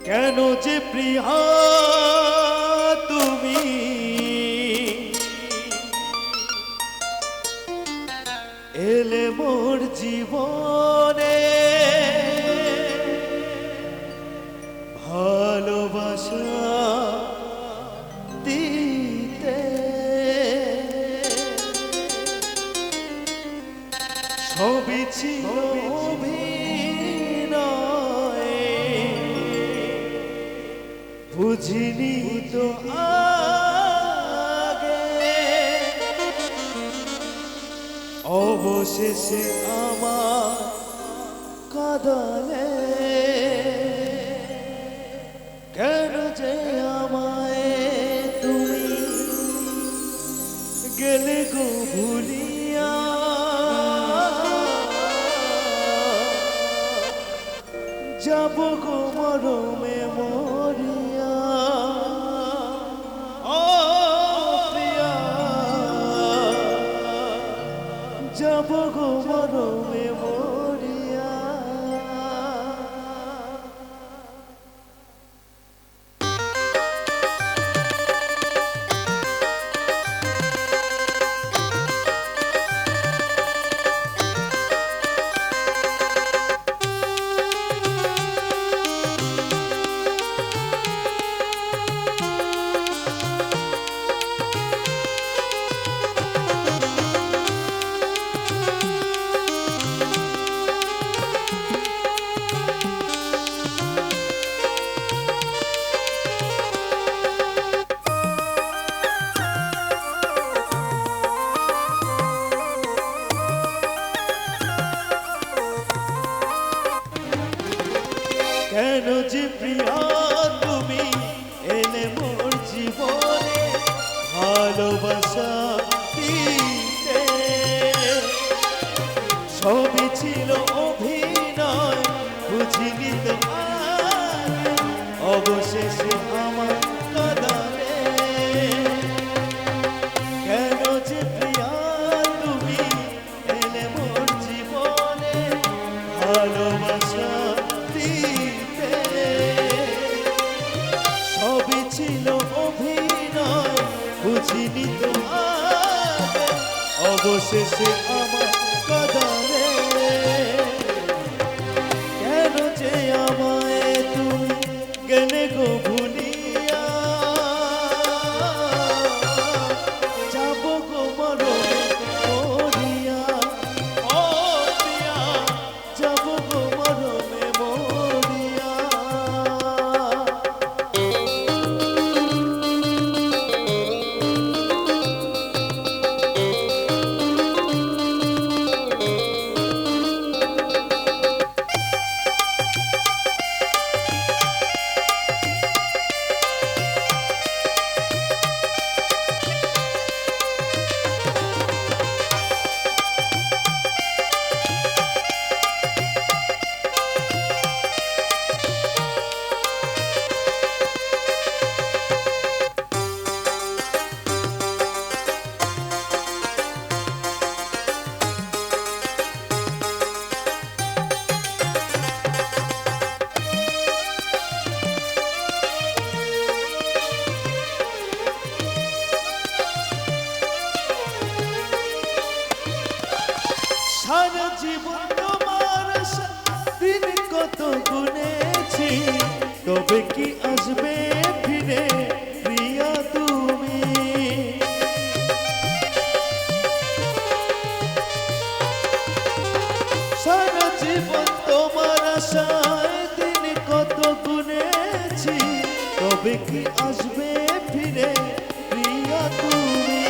কেন যে প্রিয়া তুমি এলে মোর জীবনে ভালোবাসা দিতে সবই ছিল অভিনয় বুঝিনি তো আগে অবশেষে আমার কাঁদলে কেন যে আমায় তুমি গেলে গো ভুলিয়া যাব গো মরমে মরিয়া ও প্রিয়া যাব গো মরমে মরিয়া কেন যে প্রিয়া তুমি এলে মোর জীবনে ভালোবাসা দিতে সবই ছিল অভিনয় বুঝিনি তো আগে অবশেষে আমার কাঁদলে কেন যে প্রিয়া তুমি এলে মোর জীবনে ভালোবাসা সবই ছিল অভিনয় বুঝিনি তো আগে অবশেষে আমার কাঁদলে কেন যে আমায় তুমি গেলে গো ভুলিয়া যাব গো মরমে মরিয়া ও প্রিয়া যাব গো মরমে মরিয়া সারা জীবন তোমার দিন কত গুনেছি তবে কি আসবে ফিরে প্রিয়া তুমি সারা জীবন তোমার আশায় দিন কত গুনেছি তবে কি আসবে ফিরে প্রিয়া তুমি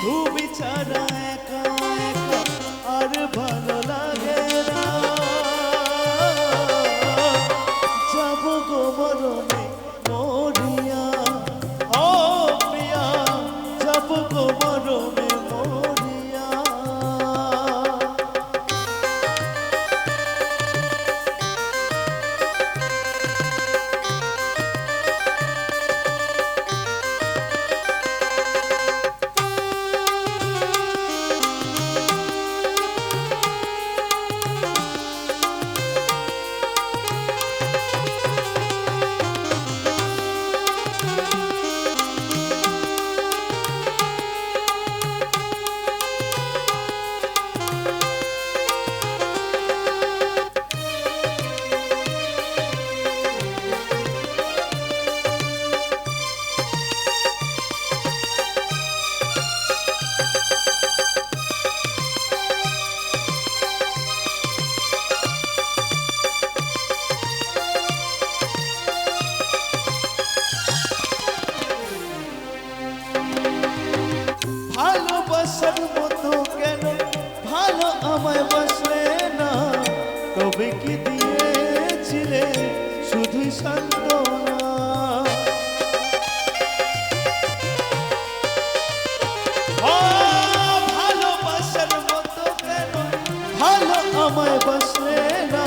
তুমি ছাড়া একা একা আর ভালো লাগে না যাব গো মরমে মরিয়া ও প্রিয়া যাব গো মরমে মরিয়া সান্ত্বনা। ভালোবাসার মতো কেন ভালো আমায় বাসলে না,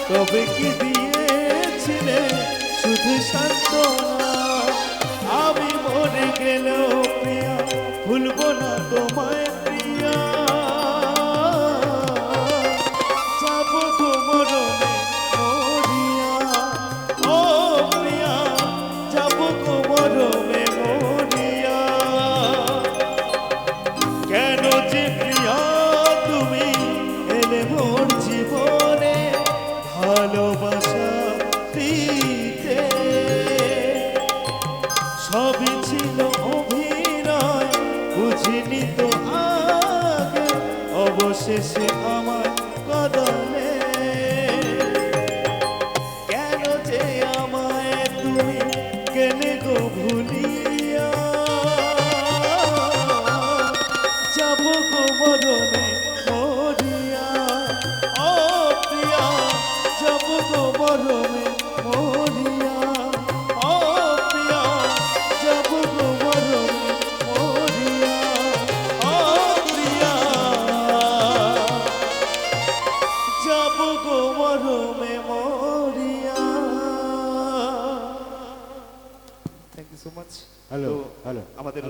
কবে কি দিয়েছিলে শুধু সান্ত্বনা। আমি মরে গেলেও প্রিয়া ভুলবো না তোমায় প্রিয়া, যাবো গো মরণে মরিয়া। ও প্রিয়া যাবো গো মরণে মরিয়া। কেন যে প্রিয়া তুমি এলে মোর জীবনে ভালোবাসা দিতে, সবই ছিল অভিনয় বুঝিনি তো আগে, অবশেষে আমার কদমে। কেন যে আমায় তুমি গেলে গো ভুলিয়া, যাবো গো মরণে মরিয়া। ও প্রিয়া যাবো গো মরণে মরিয়া। ও প্রিয়া যাবো গো মরণে মরিয়া। ও প্রিয়া যাবো গো মরণে মরিয়া। Thank you so much. Hello hello আমাদের